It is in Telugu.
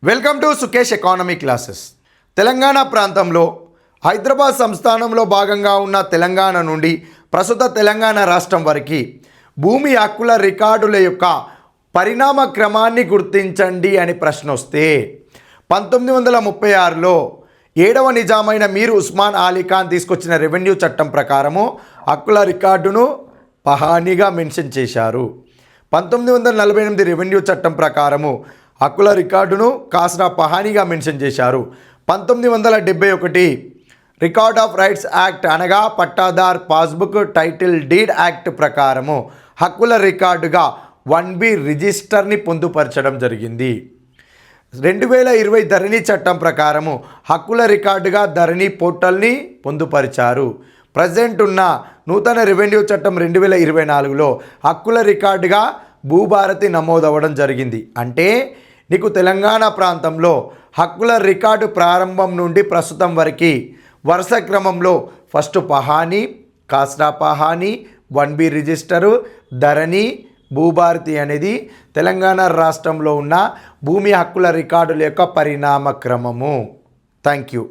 Welcome to Sukesh economy classes. Telangana ప్రాంతంలో హైదరాబాద్ సంస్థానంలో భాగంగా ఉన్న తెలంగాణ నుండి ప్రస్తుత తెలంగాణ రాష్ట్రం వరకు భూమి హక్కుల రికార్డుల యొక్క పరిణామ క్రమాన్ని గుర్తించండి అని ప్రశ్న వస్తే 1936లో 7వ నిజామైన మీర్ ఉస్మాన్ అలీ ఖాన్ తీసుకొచ్చిన రెవెన్యూ చట్టం ప్రకారము హక్కుల రికార్డును పహానీగా మెన్షన్ చేశారు. 1948 రెవెన్యూ చట్టం ప్రకారము హక్కుల రికార్డును కాస్రా పహానీగా మెన్షన్ చేశారు. 1971 రికార్డ్ ఆఫ్ రైట్స్ యాక్ట్ అనగా Pattadar passbook title deed act ప్రకారము హక్కుల రికార్డుగా 1B రిజిస్టర్ని పొందుపరచడం జరిగింది. 2020 ధరణి చట్టం ప్రకారము హక్కుల రికార్డుగా ధరణి పోర్టల్ని పొందుపరిచారు. ప్రజెంట్ ఉన్న నూతన రెవెన్యూ చట్టం 2024లో హక్కుల రికార్డుగా భూభారతి నమోదవ్వడం జరిగింది. అంటే నీకు తెలంగాణ ప్రాంతంలో హక్కుల రికార్డు ప్రారంభం నుండి ప్రస్తుతం వరకు వరుస క్రమంలో first pahani, khasra pahani, 1B register, Dharani, Bhubharati అనేది తెలంగాణ రాష్ట్రంలో ఉన్న భూమి హక్కుల రికార్డుల యొక్క పరిణామ క్రమము. Thank you.